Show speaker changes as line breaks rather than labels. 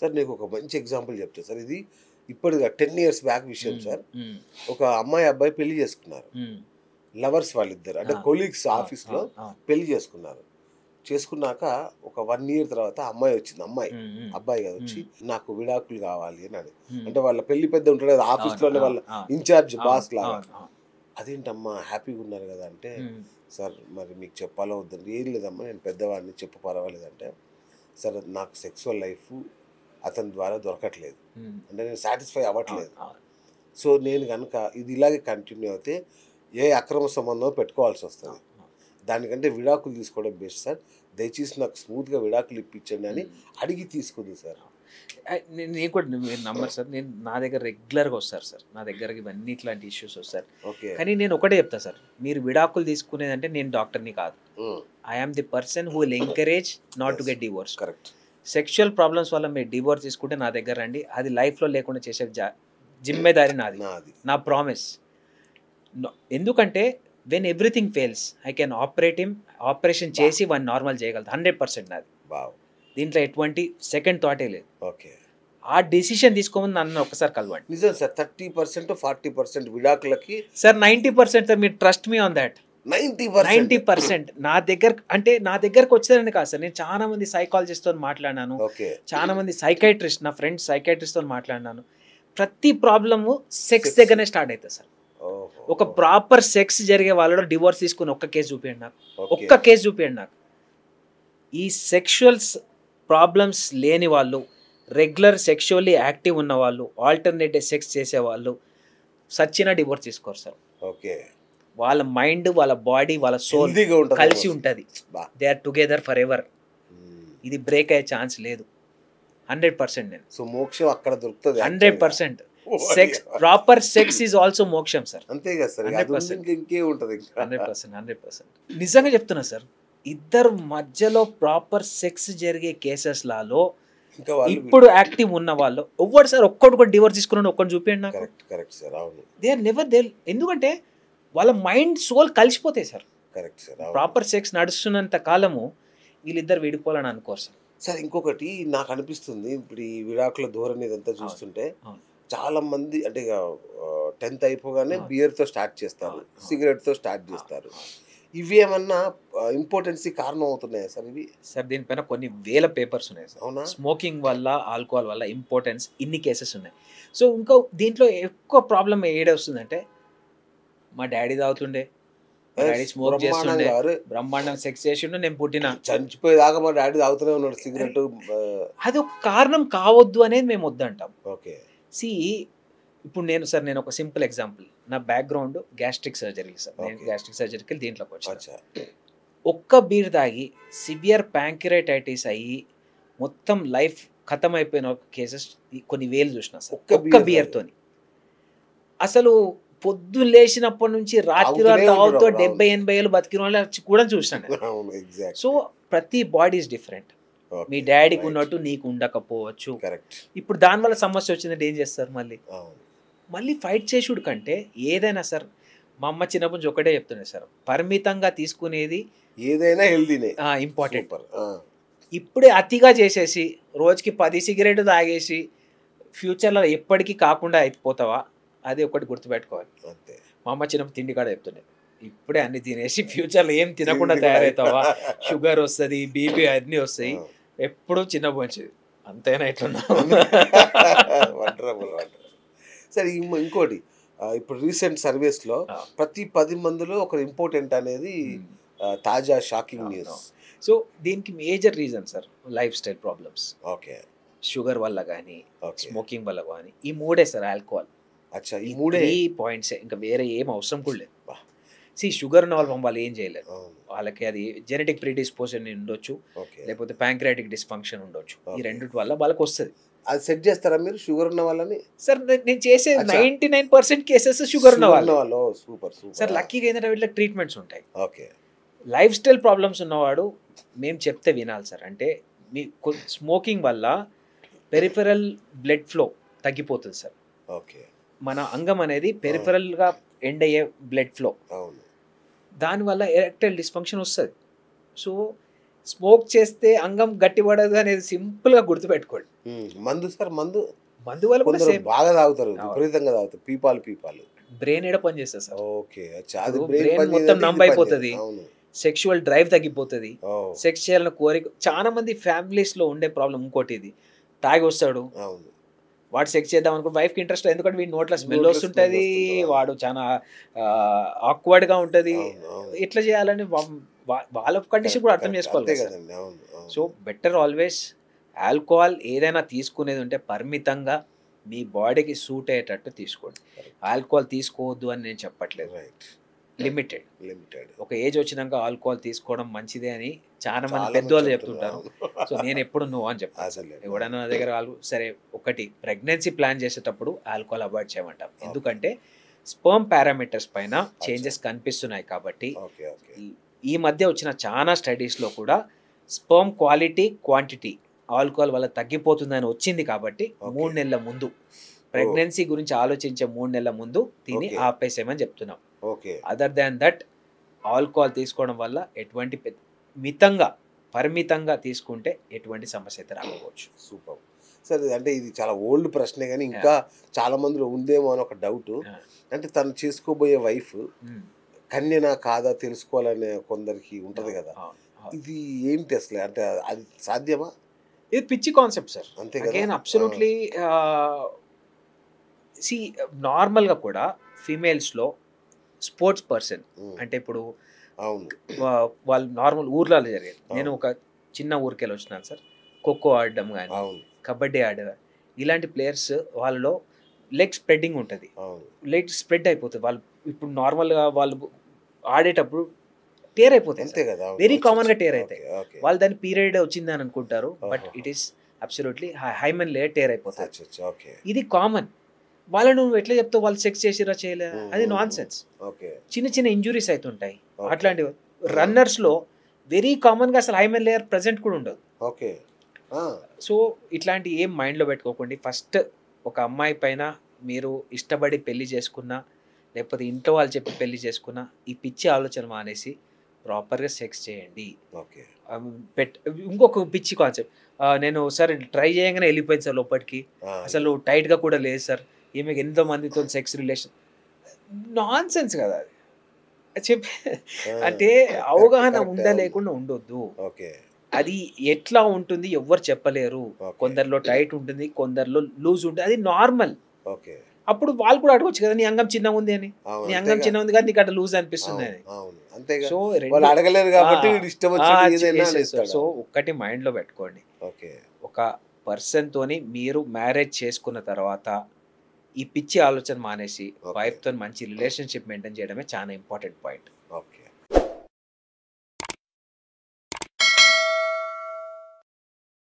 Sir నీకు ఒక మంచి ఎగ్జాంపుల్ చెప్తా సార్. ఇది ఇప్పటిగా 10 ఇయర్స్ బ్యాక్ విషయం సార్. ఒక అమ్మాయి అబ్బాయి పెళ్లి చేసుకున్నారు. లవర్స్ వాళ్ళిద్దరు, అంటే కొలీగ్స్ ఆఫీస్లో పెళ్లి చేసుకున్నారు. చేసుకున్నాక ఒక 1 ఇయర్ తర్వాత అమ్మాయి వచ్చింది. అబ్బాయి కదా వచ్చి నాకు విడాకులు కావాలి అని అడిగి, అంటే వాళ్ళ పెళ్లి పెద్ద ఉంటాడు కదా ఆఫీస్లోనే, వాళ్ళ ఇన్ఛార్జ్ బాస్ లాగా. అదేంటమ్మా హ్యాపీగా ఉన్నారు కదా అంటే, సార్ మరి మీకు చెప్పాలో వద్దండి. ఏం లేదమ్మా నేను పెద్దవాడిని, చెప్పు పర్వాలేదంటే, సార్ నాకు సెక్సువల్ లైఫ్ అతని ద్వారా దొరకట్లేదు, అంటే నేను సాటిస్ఫై అవ్వట్లేదు. సో నేను కనుక ఇది ఇలాగే కంటిన్యూ అయితే ఏ అక్రమ సంబంధం పెట్టుకోవాల్సి వస్తుంది. దానికంటే విడాకులు తీసుకోవడం బెస్ట్ సార్, దయచేసి నాకు స్మూత్గా విడాకులు ఇప్పించండి అని అడిగి తీసుకుంది సార్.
నేను కూడా మీరు నమ్మరు సార్, నేను నా దగ్గర రెగ్యులర్గా వస్తారు సార్, నా దగ్గరకి ఇవన్నీ ఇట్లాంటి ఇష్యూస్ వస్తారు. కానీ నేను ఒకటే చెప్తా సార్, మీరు విడాకులు తీసుకునేదంటే నేను డాక్టర్ని కాదు. I'm the person who will encourage not to get divorce.
Correct.
Sexual problems వల్ల మీరు డివోర్స్ తీసుకుంటే నా దగ్గర రండి, అది లైఫ్లో లేకుండా చేసే జిమ్మేదారి నాది, నా ప్రామిస్. ఎందుకంటే when everything fails I can operation చేసి వన్ నార్మల్ చేయగలుగుతా. 100% నాది. దీంట్లో ఎటువంటి సెకండ్ థాటే లేదు.
ఓకే.
ఆ డెసిషన్ తీసుకోమని నన్ను ఒకసారి కలవండి.
నిజం సార్, 30% 40% విడాకులకి
సార్ 90% సార్, మీరు ట్రస్ట్ మీ ఆన్ దాట్. 90% నా దగ్గర, అంటే నా దగ్గరకు వచ్చేదండి కాదు సార్, నేను చాలా మంది సైకాలజిస్ట్తో మాట్లాడినాను, చాలా మంది సైకాట్రిస్ట్, నా ఫ్రెండ్స్ సైకాట్రిస్ట్తో మాట్లాడినాను. ప్రతి ప్రాబ్లము సెక్స్ దగ్గరనే స్టార్ట్ అవుతుంది సార్. ఒక ప్రాపర్ సెక్స్ జరిగే వాళ్ళలో డివోర్స్ తీసుకుని ఒక్క కేసు చూపించండి నాకు, ఒక్క కేసు చూపించండి నాకు. ఈ సెక్షువల్స్ ప్రాబ్లమ్స్ లేని వాళ్ళు, రెగ్యులర్ సెక్షువల్లీ యాక్టివ్ ఉన్న వాళ్ళు, ఆల్టర్నేటివ్ సెక్స్ చేసేవాళ్ళు సచ్చినా డివోర్స్ తీసుకోరు సార్.
ఓకే.
వాళ్ళ మైండ్, వాళ్ళ బాడీ, వాళ్ళ సోల్ కలిసి ఉంటుంది. దే ఆర్ టుగెదర్ ఫర్ ఎవర్. ఇది బ్రేక్ అయ్యే ఛాన్స్ లేదు. 100% నేను.
సో మోక్షం అక్కడ దొరుకుతుంది.
100%. Sex, proper sex is also మోక్షం సార్.
అంతే కదా సార్,
100%. నిజంగా చెప్తున్నా సార్, ఇద్దరు మధ్యలో ప్రాపర్ సెక్స్ జరిగే కేసెస్లలో ఇప్పుడు యాక్టివ్ ఉన్న వాళ్ళు ఒక్కడు సార్, ఒక్కడు కూడా డివోర్స్ తీసుకున్నాడు ఒక్కడు చూపించండి నాకు.
కరెక్ట్ సార్, అవును.
దే ఆర్ నెవర్ దే, ఎందుకంటే వాళ్ళ మైండ్ సోల్ కలిసిపోతాయి sir.
Correct sir.
Proper sex నడుస్తున్నంత కాలము వీళ్ళిద్దరు విడిపోవాలని అనుకోరు సార్.
సార్ ఇంకొకటి నాకు అనిపిస్తుంది, ఇప్పుడు ఈ విడాకుల ధోరణి ఇదంతా చూస్తుంటే చాలా మంది అంటే 10th అయిపోగానే బియర్తో స్టార్ట్ చేస్తారు, సిగరెట్తో స్టార్ట్ చేస్తారు. ఇవి ఏమన్నా ఇంపార్టెన్సీ కారణం అవుతున్నాయా సార్ ఇవి?
సార్ దీనిపైన కొన్ని వేల పేపర్స్ ఉన్నాయి సార్. అవునా? స్మోకింగ్ వల్ల, ఆల్కహాల్ వల్ల ఇంపార్టెన్స్ ఇన్ని కేసెస్ ఉన్నాయి. సో ఇంకో దీంట్లో ఎక్కువ ప్రాబ్లం ఏడొస్తుందంటే, మా డాడీ తాగుతుండే, మా డాడీ స్మోక్ చేస్తుండే, బ్రహ్మాండం సెక్స్ చేసిండు, నేను పుట్టిన
చనిపోయేదాకా మా డాడీ తాగుతూనే ఉన్నాడు సిగరెట్.
అది ఒక కారణం కావద్దు అనేది మేము వద్దంటాం.
ఓకే.
ఇప్పుడు నేను ఒక సింపుల్ ఎగ్జాంపుల్, నా బ్యాక్గ్రౌండ్ గ్యాస్ట్రిక్ సర్జరీ సార్. నేను గ్యాస్ట్రిక్ సర్జరీకి దీంట్లోకి వచ్చాను. ఒక్క బీర్ తాగి సివియర్ ప్యాంక్రైటిస్ అయ్యి మొత్తం లైఫ్ ఖతం అయిపోయిన కేసెస్ కొన్ని వేలు చూసిన సార్, ఒక్క బియర్తోని. అసలు పొద్దు లేచినప్పటి నుంచి రాత్రి తాగుతూ 70-80 ఏళ్ళు బతికిన వాళ్ళు కూడా చూసాను. సో ప్రతి బాడీ ఈజ్ డిఫరెంట్. మీ డాడీకి ఉన్నట్టు నీకు ఉండకపోవచ్చు. ఇప్పుడు దానివల్ల సమస్య వచ్చిందంటే ఏం చేస్తారు? మళ్ళీ ఫైట్ చేసుడు కంటే ఏదైనా సార్, మా అమ్మ చిన్నప్పటి నుంచి ఒకటే చెప్తున్నాయి సార్, పరిమితంగా తీసుకునేది
ఏదైనా హెల్దీనే
ఇంపార్టెంట్. ఇప్పుడే అతిగా చేసేసి రోజుకి 10 సిగరెట్ తాగేసి ఫ్యూచర్లో ఎప్పటికీ కాకుండా అయిపోతావా? అది ఒకటి గుర్తుపెట్టుకోవాలి. మా అమ్మ చిన్నప్పుడు తిండి కాడ చెప్తుండే, ఇప్పుడే అన్ని తినేసి ఫ్యూచర్లో ఏం తినకుండా తయారవుతావా, షుగర్ వస్తుంది, బీపీ అన్నీ వస్తాయి, ఎప్పుడు చిన్న పోంచేది అంతేనా ఎట్లున్నా.
సరే ఇంకోటి, ఇప్పుడు రీసెంట్ సర్వేస్లో ప్రతి 10 మందిలో ఒకరు ఇంపార్టెంట్ అనేది తాజా షాకింగ్ న్యూస్.
సో దీనికి major reason sir life style problems.
Okay.
Sugar వల్ల కానీ, స్మోకింగ్ వల్ల కానీ, ఈ మూడే సార్. ఆల్కహాల్,
ఈ మూడే
పాయింట్సే, ఇంకా వేరే ఏం అవసరం కూడా లేదు. షుగర్ ఉన్న వాళ్ళు ఏం చేయలేరు, వాళ్ళకి అది జెనెటిక్ ప్రీడిస్పోజన్ ఉండొచ్చు, లేకపోతే ప్యాంక్రియాటిక్ డిస్ఫంక్షన్ ఉండొచ్చు. ఈ రెండిటి వల్ల వాళ్ళకి వస్తుంది.
అది సెట్ చేస్తారా మీరు షుగర్ ఉన్న వాళ్ళని?
సార్ నేను చేసే 99% కేసెస్ షుగర్ ఉన్న వాళ్ళు.
సూపర్
సార్ లక్కీగా ఏంటంటే వీళ్ళకి ట్రీట్మెంట్స్ ఉంటాయి.
ఓకే.
లైఫ్ స్టైల్ ప్రాబ్లమ్స్ ఉన్నవాడు మేము చెప్తే వినాలి సార్. అంటే మీ స్మోకింగ్ వల్ల పెరిఫెరల్ బ్లడ్ ఫ్లో తగ్గిపోతుంది సార్.
ఓకే.
మన అంగం అనేది పెరిఫెరల్గా ఎండ్ అయ్యే బ్లడ్ ఫ్లో, దానివల్ల ఎరెక్టైల్ డిస్ఫంక్షన్ వస్తుంది. సో స్మోక్ చేస్తే అంగం గట్టిపడదు అనేది సింపుల్ గా గుర్తుపెట్టుకోండి.
మందు సార్, మందు
మందు వల్ల కూడా
కొందరు
సేమ్
బాగా తాగుతారు, విపరీతంగా తాగుతారు, పీపాలు.
బ్రెయిన్ ఎడ పని చేస్తుంది సార్.
ఓకే, అది
బ్రెయిన్ మొత్తం నంబ్ అయిపోతుంది, సెక్షువల్ డ్రైవ్ తగ్గిపోతుంది, సెక్స్ చేయాలన్న కోరిక. చాలా మంది ఫ్యామిలీస్ లో ఉండే ప్రాబ్లం ఇంకోటి ఇది. తాగి వస్తాడు, వాడు సెక్స్ చేద్దాం అనుకో, వైఫ్ కి ఇంట్రెస్ట్, ఎందుకంటే వీడి నోట్లో స్మెల్ వస్తుంటది, వాడు చాలా ఆక్వర్డ్ గా ఉంటది, ఎట్లా చేయాలని వాళ్ళ కండిషన్ కూడా అర్థం చేసుకోవాలి. సో బెటర్ ఆల్వేస్ ఆల్కహాల్ ఏదైనా తీసుకునేది ఉంటే పరిమితంగా మీ బాడీకి సూట్ అయ్యేటట్టు తీసుకోండి. ఆల్కహాల్ తీసుకోవద్దు అని నేను చెప్పట్లేదు, లిమిటెడ్. ఒక ఏజ్ వచ్చినాక ఆల్కహాల్ తీసుకోవడం మంచిదే అని చాలా మంది పెద్దవాళ్ళు చెప్తుంటారు. సో నేను ఎప్పుడు నో అని చెప్తాను. ఎవడైనా నా దగ్గర సరే, ఒకటి ప్రెగ్నెన్సీ ప్లాన్ చేసేటప్పుడు ఆల్కహాల్ అవాయిడ్ చేయమంటాం, ఎందుకంటే స్పర్మ్ పారామీటర్స్ పైన చేంజెస్ కనిపిస్తున్నాయి కాబట్టి. ఈ మధ్య వచ్చిన చాలా స్టడీస్లో కూడా స్పర్మ్ క్వాలిటీ క్వాంటిటీ ఆల్కహాల్ వల్ల తగ్గిపోతుందని వచ్చింది కాబట్టి 3 నెలల ముందు, ప్రెగ్నెన్సీ గురించి ఆలోచించే 3 నెలల ముందు తిని ఆపేసేమని చెప్తున్నాం. అదర్ దాన్ దట్ ఆల్కహాల్ తీసుకోవడం వల్ల ఎటువంటి మితంగా పరిమితంగా తీసుకుంటే ఎటువంటి సమస్య అయితే రాకపోవచ్చు.
Super sir. అంటే ఇది చాలా ఓల్డ్ ప్రశ్నే, కానీ ఇంకా చాలా మందిలో ఉందేమో అని ఒక డౌట్. అంటే తను చేసుకోబోయే వైఫ్ కన్యనా కాదా తెలుసుకోవాలనే కొందరికి ఉంటది కదా, ఇది ఏంటి అసలు? అంటే అది సాధ్యమా?
ఇది పిచ్చి కాన్సెప్ట్ సార్.
అంతే
అగైన్ అబ్సల్యూట్లీ. సి నార్మల్గా కూడా ఫీమేల్స్లో స్పోర్ట్స్ పర్సన్ అంటే ఇప్పుడు వాళ్ళు నార్మల్ ఊర్లలో జరిగేది. నేను ఒక చిన్న ఊరికి వెళ్ళి వచ్చినాను సార్. ఖోఖో ఆడడం కానీ, కబడ్డీ ఆడడం, ఇలాంటి ప్లేయర్స్ వాళ్ళలో లెగ్ స్ప్రెడ్డింగ్ ఉంటుంది, లెగ్ స్ప్రెడ్ అయిపోతుంది. వాళ్ళు ఇప్పుడు నార్మల్గా వాళ్ళు ఆడేటప్పుడు టేర్ అయిపోతాయి, వెరీ కామన్ గా టేర్ అవుతాయి. వాళ్ళు దాని పీరియడ్ వచ్చింది అని అనుకుంటారు, but it is absolutely Hyman layer tear అయిపోతుంది. ఇది కామన్. వాళ్ళను నువ్వు ఎట్లా చెప్తావు వాళ్ళు సెక్స్ చేసిరా చేయలే, అది నాన్ సెన్స్. చిన్న చిన్న ఇంజురీస్ అవుతుంటాయి. అట్లాంటివి రన్నర్స్ లో వెరీ కామన్ గా అసలు హైమన్ లేయర్ ప్రెసెంట్ కూడా ఉండదు. సో ఇట్లాంటి ఏం మైండ్ లో పెట్టుకోకండి. ఫస్ట్ ఒక అమ్మాయి పైన మీరు ఇష్టపడి పెళ్లి చేసుకున్నా, లేకపోతే ఇంట్లో వాళ్ళు చెప్పి పెళ్లి చేసుకున్నా, ఈ పిచ్చి ఆలోచన మానేసి ప్రాపర్గా సెక్స్ చేయండి. ఇంకొక పిచ్చి కాన్సెప్ట్, నేను సార్ ట్రై చేయగానే వెళ్ళిపోయింది సార్ లోపలికి, అసలు టైట్గా కూడా లేదు సార్, ఈమెకి ఎంతో మందితో సెక్స్ రిలేషన్. నాన్ సెన్స్ కదా అది చెప్పి. అంటే అవగాహన ఉందా లేకుండా ఉండొద్దు. అది ఎట్లా ఉంటుంది ఎవ్వరు చెప్పలేరు. కొందరిలో టైట్ ఉంటుంది, కొందరిలో లూజ్ ఉంటుంది, అది నార్మల్. అప్పుడు వాళ్ళు కూడా అడగొచ్చు కదా, నీ అంగం చిన్నగా ఉంది అని, నీ అంగం చిన్న ఉంది కానీ నీకు అట్లా లూజ్ అనిపిస్తుంది అని. సో సో ఒక్కటి మైండ్ లో పెట్టుకోండి, ఒక పర్సన్ తోని మీరు మ్యారేజ్ చేసుకున్న తర్వాత ఈ పిచ్చి ఆలోచన మానేసి వైఫ్ తో మంచి రిలేషన్షిప్ మెయింటైన్ చేయడమే చాలా ఇంపార్టెంట్ పాయింట్.